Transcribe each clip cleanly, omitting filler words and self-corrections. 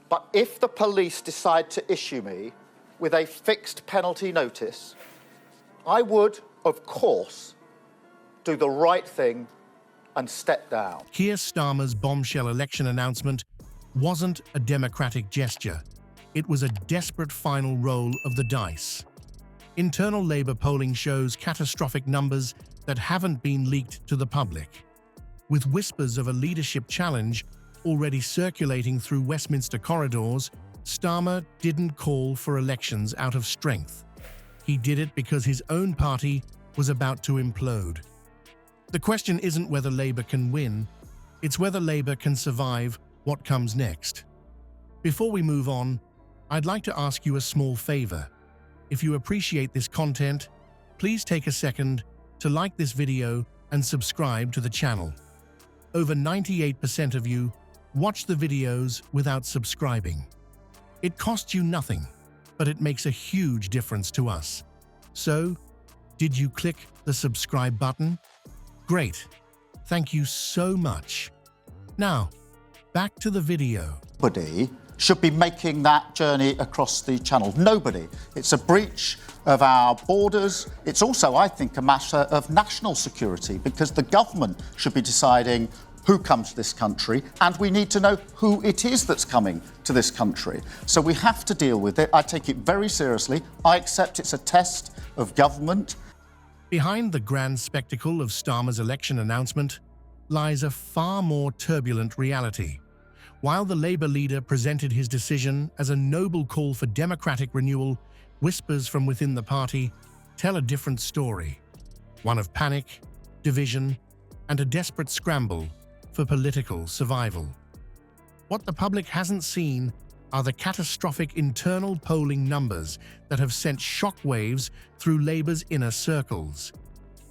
But if the police decide to issue me with a fixed penalty notice, I would, of course, do the right thing and step down. Keir Starmer's bombshell election announcement wasn't a democratic gesture. It was a desperate final roll of the dice. Internal Labour polling shows catastrophic numbers that haven't been leaked to the public. With whispers of a leadership challenge already circulating through Westminster corridors, Starmer didn't call for elections out of strength. He did it because his own party was about to implode. The question isn't whether Labour can win, it's whether Labour can survive what comes next. Before we move on, I'd like to ask you a small favour. If you appreciate this content, please take a second to like this video and subscribe to the channel. Over 98% of you watch the videos without subscribing. It costs you nothing, but it makes a huge difference to us. So, did you click the subscribe button? Great. Thank you so much. Now, back to the video. Nobody should be making that journey across the channel. Nobody. It's a breach of our borders. It's also, I think, a matter of national security, because the government should be deciding who comes to this country, and we need to know who it is that's coming to this country. So we have to deal with it. I take it very seriously. I accept it's a test of government. Behind the grand spectacle of Starmer's election announcement lies a far more turbulent reality. While the Labour leader presented his decision as a noble call for democratic renewal, whispers from within the party tell a different story. One of panic, division, and a desperate scramble for political survival. What the public hasn't seen are the catastrophic internal polling numbers that have sent shockwaves through Labour's inner circles.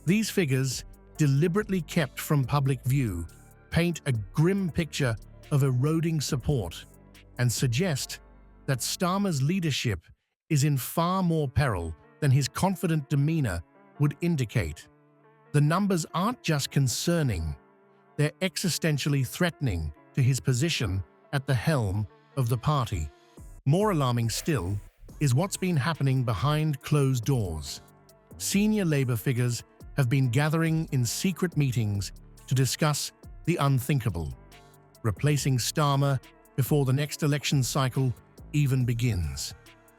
These figures, deliberately kept from public view, paint a grim picture of eroding support and suggest that Starmer's leadership is in far more peril than his confident demeanour would indicate. The numbers aren't just concerning, they're existentially threatening to his position at the helm of the party. More alarming still is what's been happening behind closed doors. Senior Labour figures have been gathering in secret meetings to discuss the unthinkable, replacing Starmer before the next election cycle even begins.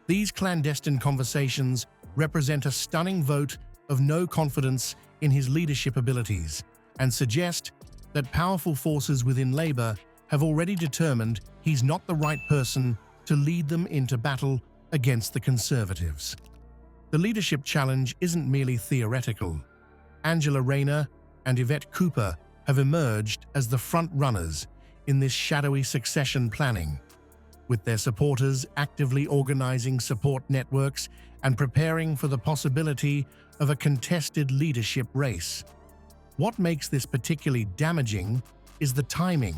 These clandestine conversations represent a stunning vote of no confidence in his leadership abilities and suggest that powerful forces within Labour have already determined he's not the right person to lead them into battle against the Conservatives. The leadership challenge isn't merely theoretical. Angela Rayner and Yvette Cooper have emerged as the front-runners in this shadowy succession planning, with their supporters actively organising support networks and preparing for the possibility of a contested leadership race. What makes this particularly damaging is the timing.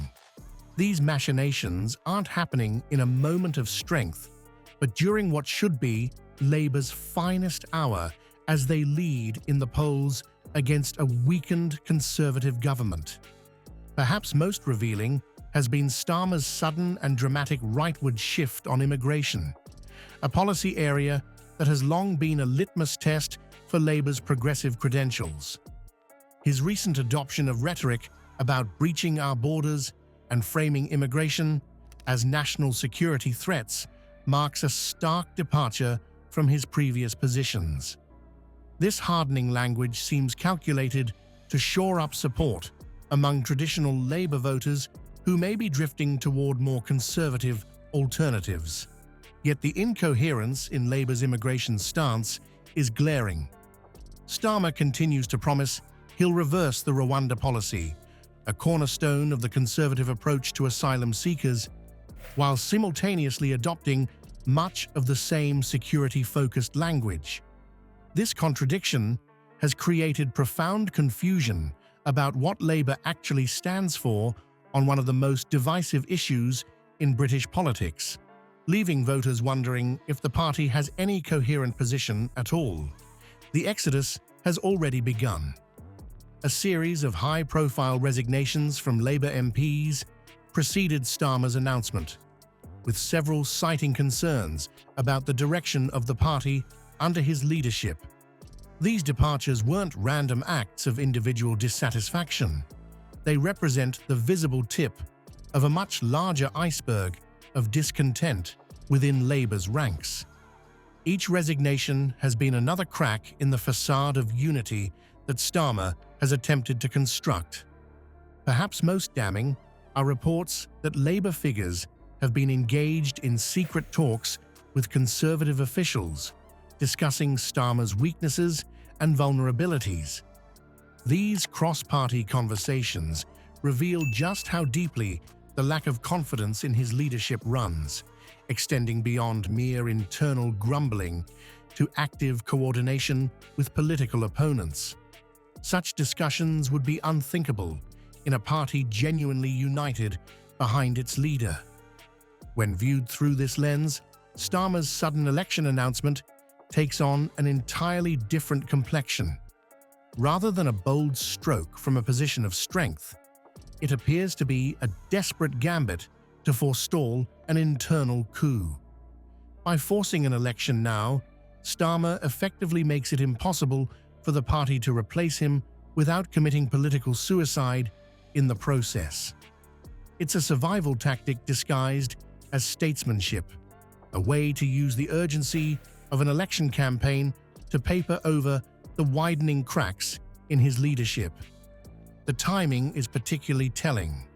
These machinations aren't happening in a moment of strength, but during what should be Labour's finest hour as they lead in the polls against a weakened Conservative government. Perhaps most revealing has been Starmer's sudden and dramatic rightward shift on immigration, a policy area that has long been a litmus test for Labour's progressive credentials. His recent adoption of rhetoric about breaching our borders and framing immigration as national security threats marks a stark departure from his previous positions. This hardening language seems calculated to shore up support among traditional Labour voters who may be drifting toward more conservative alternatives. Yet the incoherence in Labour's immigration stance is glaring. Starmer continues to promise he'll reverse the Rwanda policy, a cornerstone of the Conservative approach to asylum seekers, while simultaneously adopting much of the same security-focused language. This contradiction has created profound confusion about what Labour actually stands for on one of the most divisive issues in British politics, leaving voters wondering if the party has any coherent position at all. The exodus has already begun. A series of high-profile resignations from Labour MPs preceded Starmer's announcement. with several citing concerns about the direction of the party under his leadership. These departures weren't random acts of individual dissatisfaction. They represent the visible tip of a much larger iceberg of discontent within Labour's ranks. Each resignation has been another crack in the facade of unity that Starmer has attempted to construct. Perhaps most damning are reports that Labour figures have been engaged in secret talks with Conservative officials, discussing Starmer's weaknesses and vulnerabilities. These cross-party conversations reveal just how deeply the lack of confidence in his leadership runs, extending beyond mere internal grumbling to active coordination with political opponents. Such discussions would be unthinkable in a party genuinely united behind its leader. When viewed through this lens, Starmer's sudden election announcement takes on an entirely different complexion. Rather than a bold stroke from a position of strength, it appears to be a desperate gambit to forestall an internal coup. By forcing an election now, Starmer effectively makes it impossible for the party to replace him without committing political suicide in the process. It's a survival tactic disguised as statesmanship, a way to use the urgency of an election campaign to paper over the widening cracks in his leadership. The timing is particularly telling.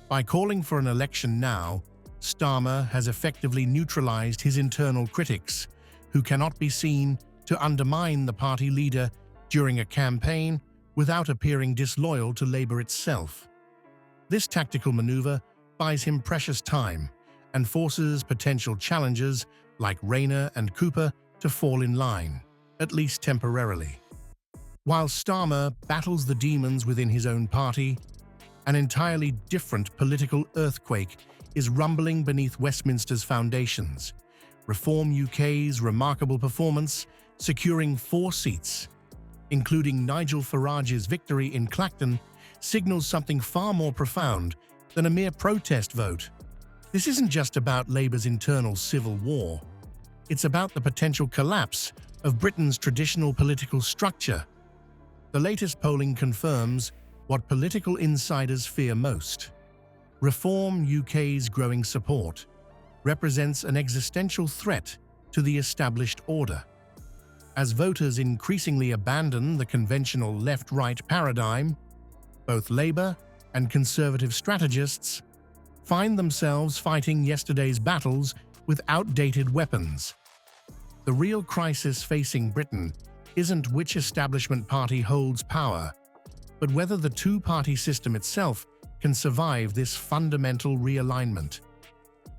By calling for an election now, Starmer has effectively neutralized his internal critics, who cannot be seen to undermine the party leader during a campaign without appearing disloyal to Labour itself. This tactical maneuver buys him precious time and forces potential challengers like Rayner and Cooper to fall in line, at least temporarily. While Starmer battles the demons within his own party, an entirely different political earthquake is rumbling beneath Westminster's foundations. Reform UK's remarkable performance, securing 4 seats, including Nigel Farage's victory in Clacton, signals something far more profound than a mere protest vote. This isn't just about Labour's internal civil war. It's about the potential collapse of Britain's traditional political structure. The latest polling confirms what political insiders fear most. Reform UK's growing support represents an existential threat to the established order. As voters increasingly abandon the conventional left-right paradigm, both Labour and Conservative strategists find themselves fighting yesterday's battles with outdated weapons. The real crisis facing Britain isn't which establishment party holds power, but whether the two-party system itself can survive this fundamental realignment.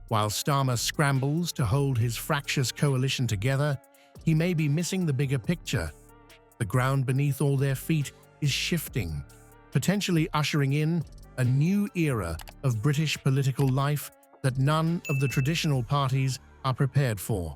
While Starmer scrambles to hold his fractious coalition together, he may be missing the bigger picture. The ground beneath all their feet is shifting, potentially ushering in a new era of British political life that none of the traditional parties are prepared for.